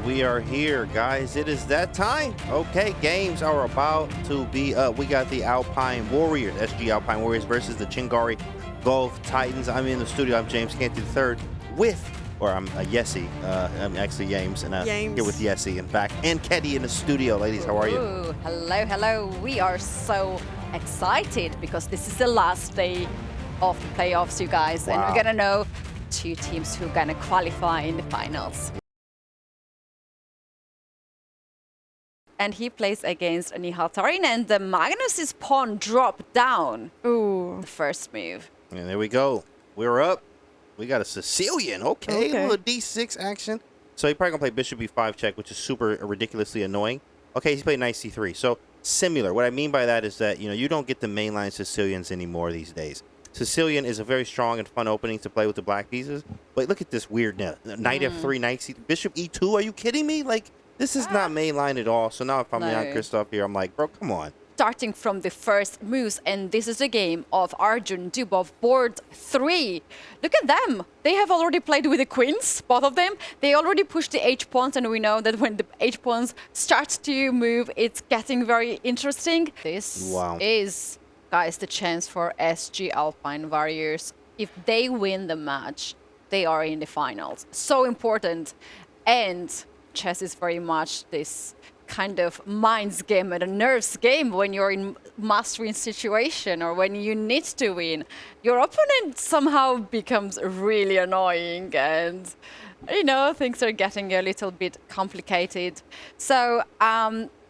we are here, guys. It is that time. Okay, games are about to be up. We got the Alpine Warriors, SG Alpine Warriors versus the Chingari Golf Titans. I'm in the studio. I'm James Canty III I'm Yessie. I'm actually James, and here with Yessie and back, and Keddy in the studio. Ladies, how are you? Ooh, hello. We are so excited because this is the last day of the playoffs, you guys, and we're gonna know two teams who are gonna qualify in the finals. And he plays against Irina, and the Magnus's pawn dropped down. Ooh. The first move. And there we go. We're up. We got a Sicilian. Okay. A little D6 action. So he probably gonna play Bishop B5 check, which is super ridiculously annoying. Okay, he's played Knight C3. So similar. What I mean by that is that, you don't get the mainline Sicilians anymore these days. Sicilian is a very strong and fun opening to play with the black pieces. But look at this weird Knight F3, Knight C, Bishop E2. Are you kidding me? Like, this is not mainline at all. So now if I'm Jan Christoph here, I'm like, bro, come on. Starting from the first moves, and this is a game of Arjun Dubov, board 3. Look at them. They have already played with the queens, both of them. They already pushed the H-pawns, and we know that when the H-pawns start to move, it's getting very interesting. This is, guys, the chance for SG Alpine Warriors. If they win the match, they are in the finals. So important. And chess is very much this kind of minds game and a nerves game when you're in must-win situation or when you need to win. Your opponent somehow becomes really annoying and, things are getting a little bit complicated. So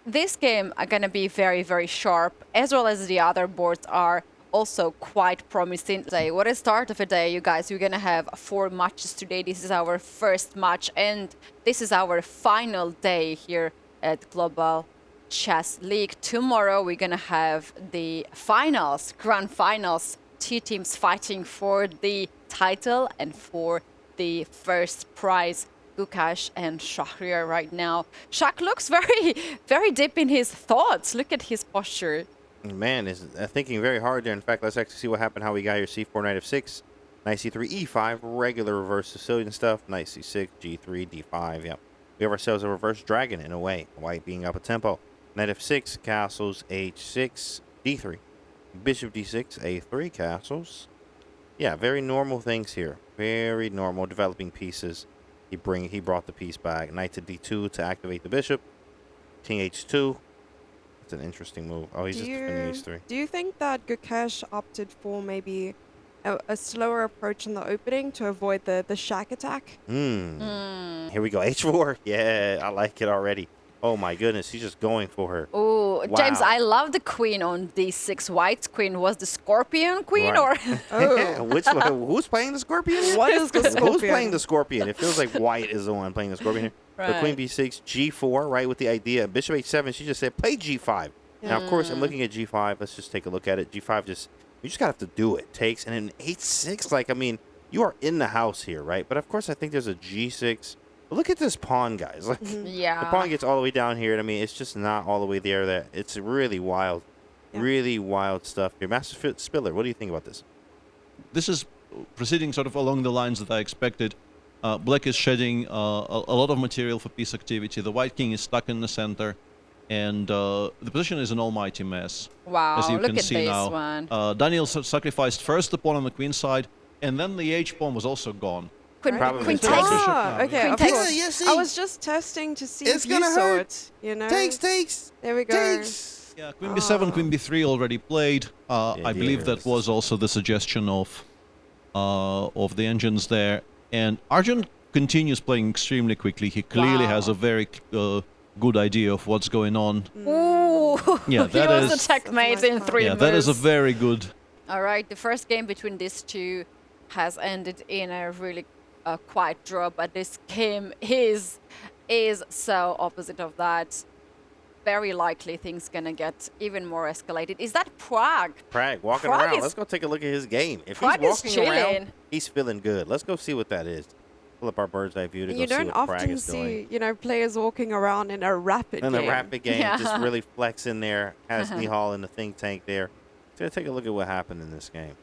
this game are going to be very, very sharp, as well as the other boards are also quite promising. What a start of a day, you guys. We're gonna have 4 matches today. This is our first match, and this is our final day here at Global Chess League. Tomorrow we're gonna have the finals, grand finals. 2 teams fighting for the title and for the first prize. Krush and Shakhriyar right now. Shak looks very, very deep in his thoughts. Look at his posture. Man, is thinking very hard there. In fact, let's actually see what happened, how we got here. C4, Knight F6, Knight C3, E5, regular reverse Sicilian stuff, Knight C6, G3, D5, yeah. We have ourselves a reverse dragon in a way, white being up a tempo. Knight F6, castles, H6, D3, Bishop D6, A3, castles. Yeah, very normal things here. Very normal developing pieces. He brought the piece back. Knight to D2 to activate the bishop. King H2. It's an interesting move. Oh, he's just defending H3. Do you think that Krush opted for maybe a slower approach in the opening to avoid the Shak attack? Here we go. H4. Yeah, I like it already. Oh my goodness, he's just going for her. Oh, wow. James, I love the queen on D6. White queen was the Scorpion queen, or which one? Who's playing the Scorpion? What is the Scorpion? Who's playing the Scorpion? It feels like White is the one playing the Scorpion here. But Queen B6, G4, right, with the idea. Bishop H7, she just said, play G5. Now, of course, I'm looking at G5. Let's just take a look at it. G5 you just got to have to do it. Takes, and then H6, like, I mean, you are in the house here, right? But, of course, I think there's a G6. But look at this pawn, guys. Like, the pawn gets all the way down here. And, I mean, it's just not all the way there. It's really wild. Really wild stuff here. Master Spiller, what do you think about this? This is proceeding sort of along the lines that I expected. Black is shedding a lot of material for piece activity. The white king is stuck in the center, and the position is an almighty mess. Wow, as you look can at see this now. one. Daniel sacrificed first the pawn on the queen side, and then the h-pawn was also gone. Queen takes. Okay, Queen takes. Yes, I was just testing to see if you saw it. Takes. There we go. Takes. Yeah, Queen b7, Queen b3 already played. I believe that was also the suggestion of the engines there. And Arjun continues playing extremely quickly. He clearly has a very good idea of what's going on. Ooh, yeah, that is a checkmate in 3 moves. Yeah, that is a very good. All right, the first game between these two has ended in a really quiet draw, but this game is so opposite of that. Very likely things gonna get even more escalated. Is that Prague? Prague walking around. Let's go take a look at his game. If Prague he's walking is around, he's feeling good. Let's go see what that is. Pull up our bird's eye view to go see what Prague is doing. You don't often see, players walking around in a rapid game. In a rapid game, just really flexing there. Has Nihal in the think tank there. So take a look at what happened in this game.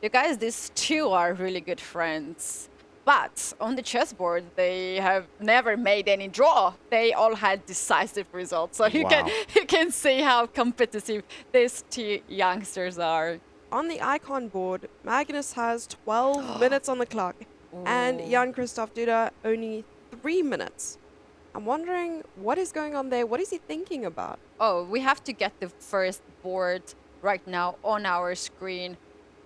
You guys, these two are really good friends. But on the chessboard, they have never made any draw. They all had decisive results. So you Wow. you can see how competitive these two youngsters are. On the icon board, Magnus has 12 minutes on the clock, and Ooh. Jan Christoph Duda only 3 minutes. I'm wondering what is going on there. What is he thinking about? Oh, we have to get the first board right now on our screen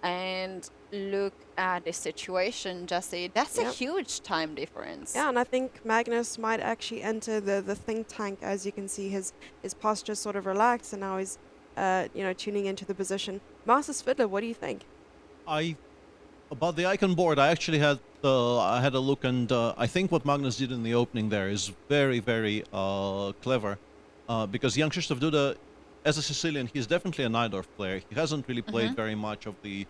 and look at the situation, Jesse. That's a Yep. huge time difference. Yeah, and I think Magnus might actually enter the think tank. As you can see, his posture sort of relaxed, and now he's tuning into the position. Masters Fiddler, what do you think? About the icon board, I actually had a look, and I think what Magnus did in the opening there is very, very clever, because Jan Krzysztof Duda, as a Sicilian, he's definitely a Najdorf player. He hasn't really played very much of the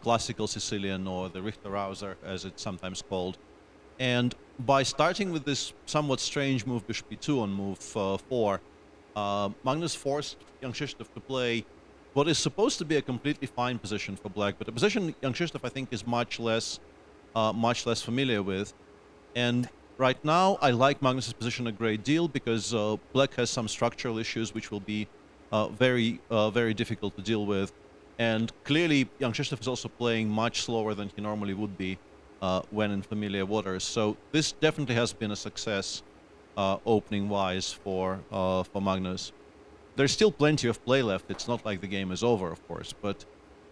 classical Sicilian, or the Richterhauser, as it's sometimes called. And by starting with this somewhat strange move Bishop e2 on move 4, Magnus forced Jan Krzysztof to play what is supposed to be a completely fine position for Black, but a position Jan Krzysztof, I think, is much less familiar with. And right now, I like Magnus's position a great deal, because Black has some structural issues which will be very difficult to deal with. And clearly, Jan Krzysztof is also playing much slower than he normally would be when in familiar waters. So this definitely has been a success opening-wise for Magnus. There's still plenty of play left. It's not like the game is over, of course, but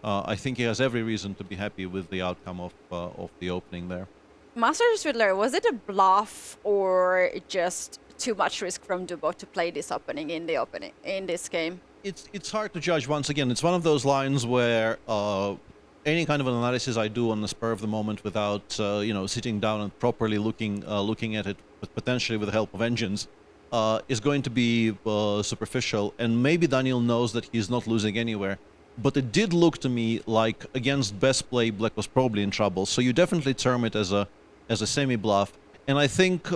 I think he has every reason to be happy with the outcome of the opening there. Masters Fiddler, was it a bluff or just too much risk from Dubo to play this opening in this game? It's hard to judge. Once again, it's one of those lines where any kind of an analysis I do on the spur of the moment, without sitting down and properly looking at it, but potentially with the help of engines, is going to be superficial. And maybe Daniel knows that he's not losing anywhere, but it did look to me like against best play, Black was probably in trouble. So you definitely term it as a semi bluff. And I think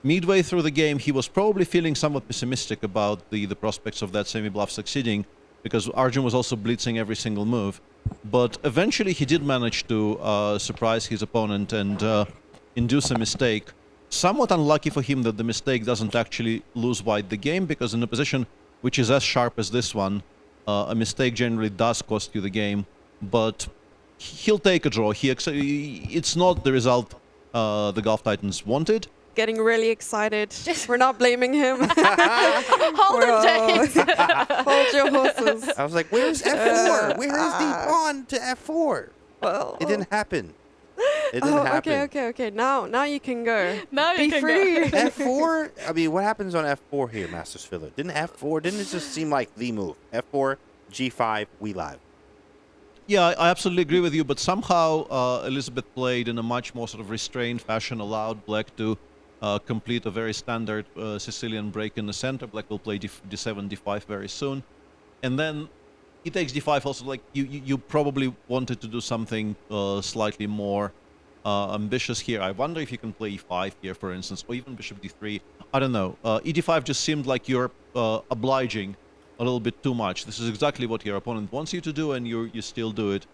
midway through the game, he was probably feeling somewhat pessimistic about the prospects of that semi bluff succeeding, because Arjun was also blitzing every single move. But eventually, he did manage to surprise his opponent and induce a mistake. Somewhat unlucky for him that the mistake doesn't actually lose white the game, because in a position which is as sharp as this one, a mistake generally does cost you the game. But he'll take a draw. It's not the result the Gulf Titans wanted. Getting really excited. We're not blaming him. Hold on, James. Hold your horses. I was like, where's F4? Where's the pawn to F4? Well, It didn't happen. It didn't happen. Okay. Now you can go. Now you Be can free. go. F4? I mean, what happens on F4 here, Masters Fiddler? Didn't it just seem like the move? F4, G5, we live. Yeah, I absolutely agree with you, but somehow Elizabeth played in a much more sort of restrained fashion, allowed Black to complete a very standard Sicilian break in the center. Black will play d7, d5 very soon. And then he takes d5 also. Like, you probably wanted to do something slightly more ambitious here. I wonder if you can play e5 here, for instance, or even bishop d3. I don't know. e5 just seemed like you're obliging a little bit too much. This is exactly what your opponent wants you to do, and you still do it.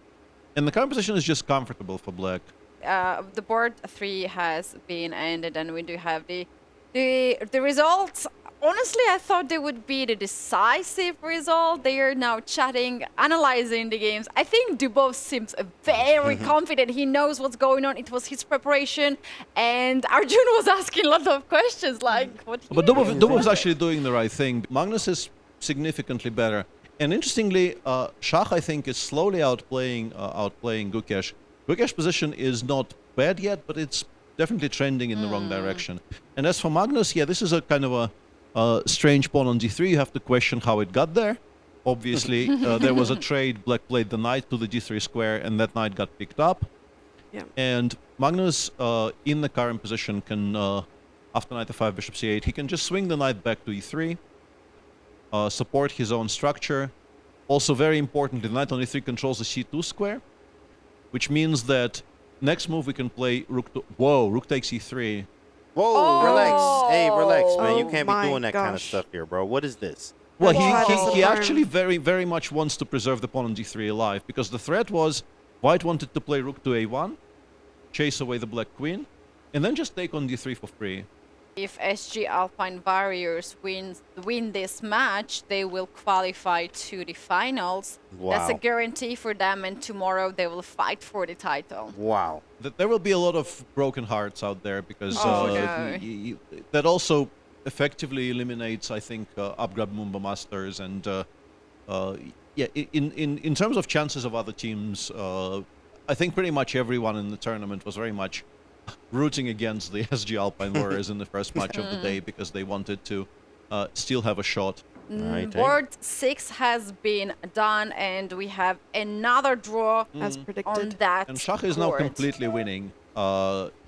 And the current position is just comfortable for Black. The board 3 has been ended, and we do have the results. Honestly, I thought they would be the decisive result. They are now chatting, analyzing the games. I think Dubov seems very confident. He knows what's going on. It was his preparation, and Arjun was asking a lot of questions like, "What?" But Dubov is actually doing the right thing. Magnus is significantly better, and interestingly, Shach, I think, is slowly outplaying Gukesh. Gukesh's position is not bad yet, but it's definitely trending in the wrong direction. And as for Magnus, yeah, this is a kind of a strange pawn on d3. You have to question how it got there. Obviously, there was a trade. Black played the knight to the d3 square, and that knight got picked up. Yeah. And Magnus, in the current position, can, after knight f5, bishop c8, he can just swing the knight back to e3, support his own structure. Also, very importantly, the knight on e3 controls the c2 square, which means that next move we can play rook to... Whoa, rook takes e3. Whoa, relax. Hey, relax, man. You Oh can't be my doing that kind of gosh. stuff here, bro. What is this? Well, Wow. he actually very much wants to preserve the pawn on d3 alive, because the threat was white wanted to play rook to a1, chase away the Black Queen, and then just take on d3 for free. If SG Alpine Warriors win this match, they will qualify to the finals. That's a Wow. guarantee for them, and tomorrow they will fight for the title. Wow. There will be a lot of broken hearts out there because Oh, no. that also effectively eliminates, I think, Upgrad Mumba Masters and yeah. In terms of chances of other teams, I think pretty much everyone in the tournament was very much rooting against the SG Alpine Warriors in the first match of the day because they wanted to still have a shot. Right, Board 6 has been done, and we have another draw as on predicted. that And Shakh is now board. completely winning,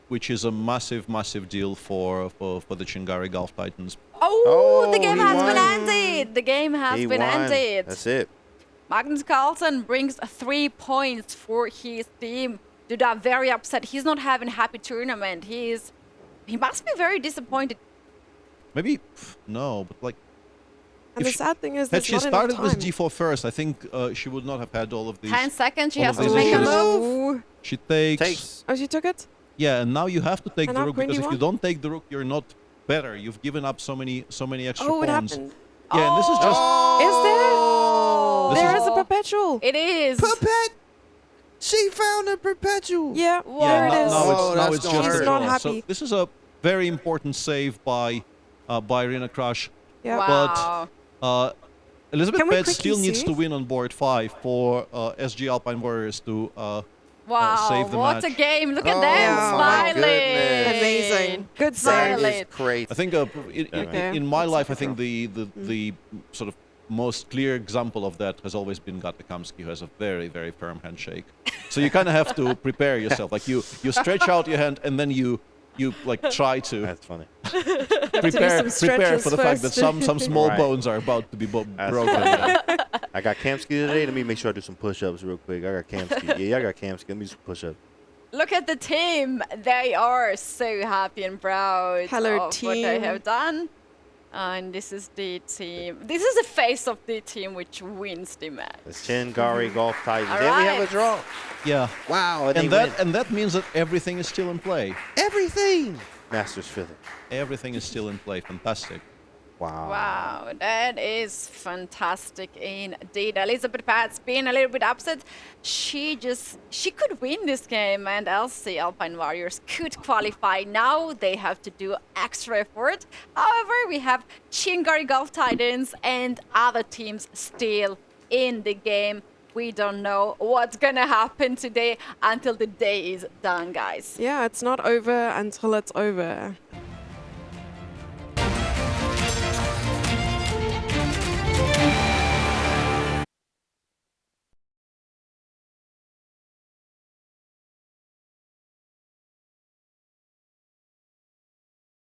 which is a massive deal for the Chingari Golf Titans. Oh, the Oh, game he has been won. ended. The game has He been won. ended. That's it. Magnus Carlsen brings 3 points for his team. Dude, I'm very upset. He's not having a happy tournament. He must be very disappointed. Maybe no, but like And if the sad thing is, had there's she not enough started time. with d4 first, I think she would not have had all of these. 10 seconds, she all has of to these make a issues. move. She takes. Takes. Oh, she took it? Yeah, and now you have to take And the now rook because if you 21? don't take the rook, you're not better. You've given up so many extra Oh, what pawns. happened? Yeah, and this is just Is there? This There is- is a perpetual. It is. Perpet. She found a perpetual. Yeah, Wow. there it is. now it's, Oh, now that's it's gonna just hurt. a She's not draw. So happy. this is a very important save by Irina Krush. Yeah. Wow. Elizabeth Can we Betts quickly still needs see? to win on board 5 for SG Alpine Warriors to Wow, save the what a match. game. Look at Oh, them my smiling. goodness. Amazing. Good That save. Smile. is crazy. I think Okay. in my That's life, I like a think the sort of most clear example of that has always been Gatakamsky, who has a very firm handshake. So you kind of have to prepare yourself. Like you stretch out your hand and then you like try to That's funny. prepare some for the fact that stretches some small Right. bones are about to be That's broken. funny. I got Kamsky today. Let me make sure I do some push-ups real quick. I got Kamsky. Yeah, I got Kamsky. Let me do some push-ups. Look at the team. They are so happy and proud Hello, of what they team. have done. And this is the team. This is the face of the team which wins the match. The Chingari Golf Titans. All Then we have a right. draw. Yeah, Wow. and they win. that means that everything is still in play. Everything. Masters Philly. Everything is still in play. Fantastic. Wow. Wow, that is fantastic indeed. Elizabeth Pat's been a little bit upset. She could win this game, and LC Alpine Warriors could qualify. Now they have to do extra effort. However, we have Chingari Golf Titans and other teams still in the game. We don't know what's gonna happen today until the day is done, guys. Yeah, it's not over until it's over.